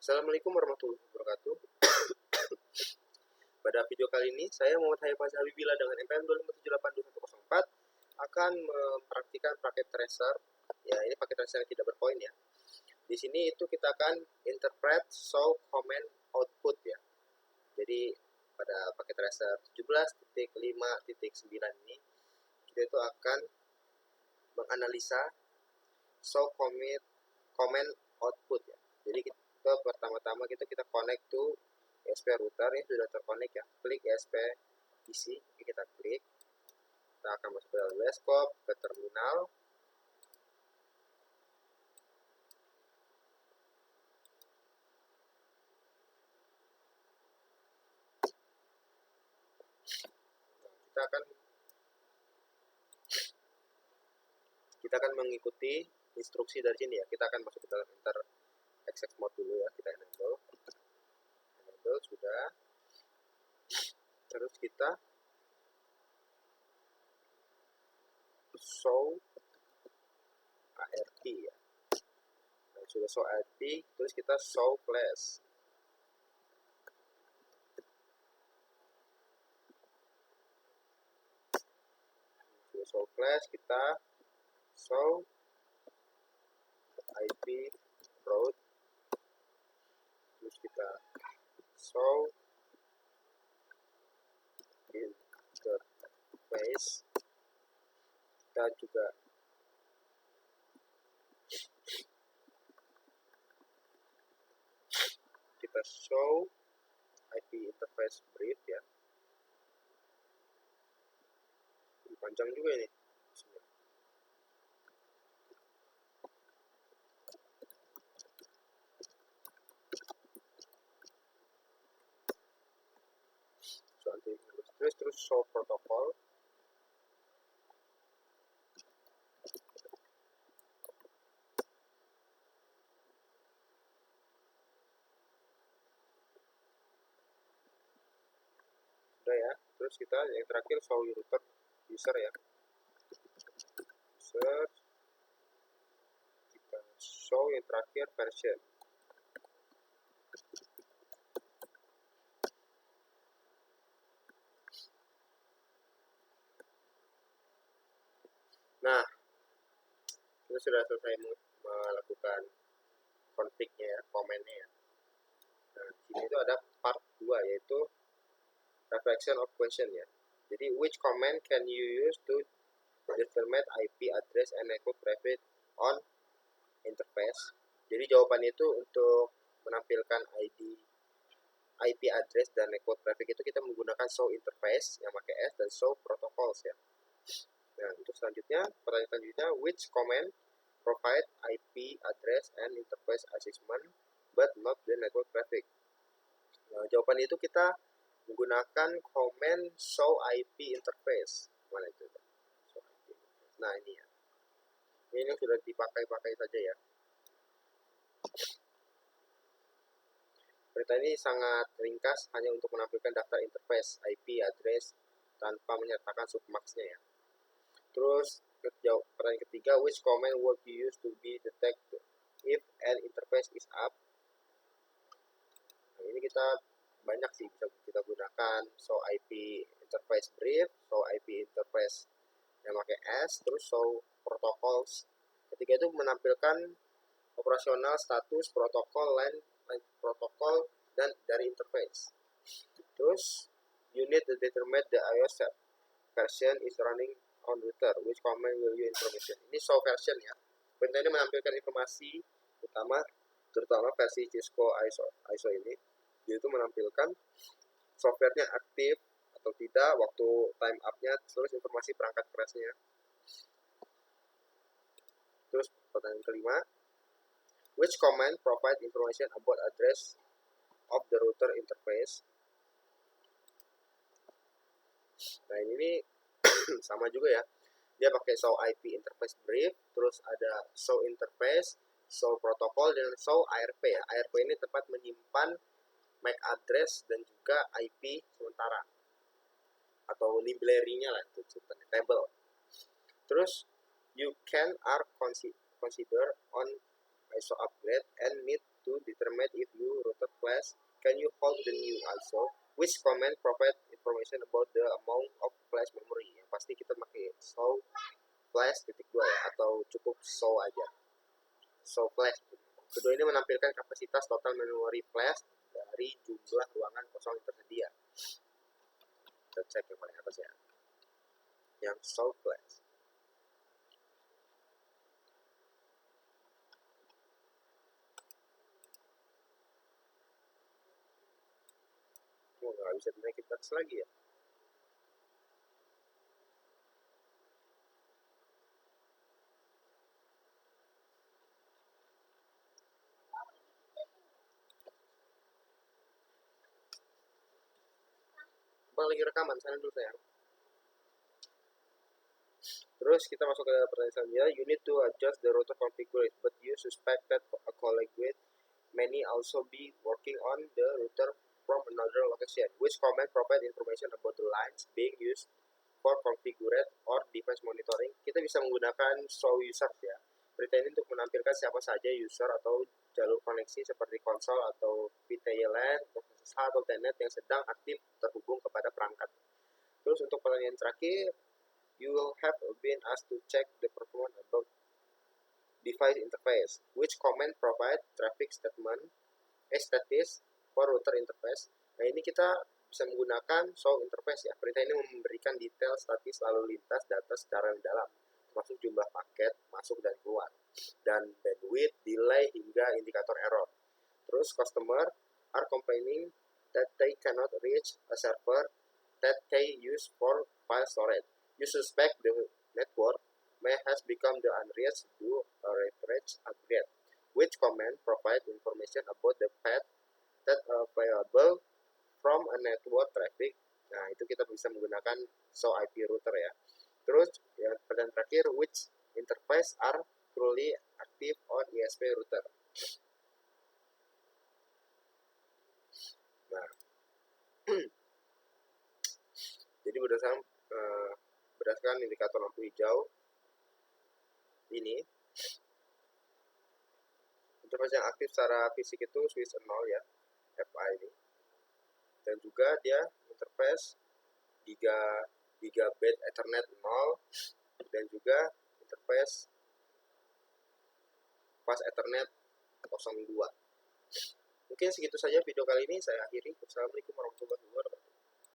Assalamualaikum warahmatullahi wabarakatuh. Pada video kali ini, saya Muhammad Haifaz Habibila dengan NPM 2578204 akan mempraktikkan paket tracer. Ya, ini paket tracer yang tidak berpoin ya. Di sini itu kita akan interpret show command output ya. Jadi pada paket tracer 17.5.9 ini kita itu akan menganalisa show command output ya. Jadi kita pertama-tama kita connect to ESP router, ini sudah terconnect ya. Klik ESP PC, kita klik. Kita akan masuk ke dalam desktop, ke terminal. Nah, kita akan mengikuti instruksi dari sini ya. Kita akan masuk ke dalam enter access mode dulu ya. Kita enable sudah. Terus kita show ART ya. Nah, sudah show ART, terus kita show flash. Sudah show flash, kita show IP route, terus kita show interface, kita juga show IP interface brief ya. Panjang juga ini. Terus show protokol. Sudah ya. Terus kita yang terakhir show router user ya. Search. Kita show yang terakhir version. Nah, kita sudah selesai melakukan config-nya ya, command-nya ya. Nah, di sini itu ada part 2 yaitu reflection of question ya. Jadi which command can you use to determine IP address and network traffic on interface? Jadi jawabannya itu untuk menampilkan IP address dan network traffic itu kita menggunakan show interface yang pakai S dan show protocols ya. Nah, untuk selanjutnya, pertanyaan selanjutnya, which command provide IP address and interface assessment but not the network traffic? Nah, jawaban itu kita menggunakan command show IP interface. Mana itu? Nah, ini ya. Ini sudah dipakai saja ya. Perintah ini sangat ringkas, hanya untuk menampilkan daftar interface IP address tanpa menyertakan submax-nya ya. Terus pertanyaan ketiga, which command would you use to be detect if an interface is up? Nah, ini kita banyak sih bisa kita gunakan show IP interface brief, show IP interface yang pakai S, terus show protocols. Ketiga itu menampilkan operasional status protokol line protokol dan dari interface. Terus you need to determine the iOS version is running on router, which command will you information? Ini show version ya. Perintah ini menampilkan informasi terutama versi Cisco ISO ini, yaitu menampilkan softwarenya aktif atau tidak, waktu time up-nya, terus informasi perangkat crashnya. Terus pertanyaan kelima, which command provide information about address of the router interface? Nah, ini sama juga ya. Dia pakai show IP interface brief, terus ada show interface, show protokol, dan show ARP ya. ARP ini tempat menyimpan MAC address dan juga IP sementara atau library-nya lah, itu table. Terus you can are consider on ISO upgrade and need to determine if you Which command provide information about the amount of flash memory? Yang pasti kita pakai show flash titik 2 ya, atau cukup show aja. Show flash. Kedua ini menampilkan kapasitas total memori flash dari jumlah ruangan kosong yang tersedia. Kita cek yang paling atas ya. Yang show flash. Oh, nggak bisa dinaikin batas lagi ya. Lagi rekaman, sana dulu sayang. Terus kita masuk ke pertanyaan selanjutnya. You need to adjust the router configuration, but you suspect that a colleague with many also be working on the router from another location. Which command provide information about the lines being used for configured or device monitoring? Kita bisa menggunakan show user ya. Berita ini untuk menampilkan siapa saja user atau jalur koneksi seperti konsol atau VTLAN atau telnet yang sedang aktif terhubung kepada perangkat. Terus untuk pertanyaan terakhir, you will have been asked to check the performance about device interface. Which command provide traffic status for router interface? Nah, ini kita bisa menggunakan show interface ya. Perintah ini memberikan detail status lalu lintas data secara mendalam, termasuk jumlah paket masuk dan keluar, dan bandwidth, delay, hingga indikator error. Terus customer are complaining that they cannot reach a server that they use for file storage. You suspect the network may has become the unreached due a refresh upgrade. Which command provide information about the path that available from a network traffic? Nah, itu kita bisa menggunakan show IP router ya. Terus ya, pertanyaan terakhir, which interface are truly active on ISP router? Nah, jadi berdasarkan indikator lampu hijau ini, interface yang aktif secara fisik itu switch 0 ya, FA ini, dan juga dia interface gigabit Ethernet 0, dan juga interface fast Ethernet 02. Mungkin segitu saja video kali ini, saya akhiri. Wassalamualaikum warahmatullahi wabarakatuh.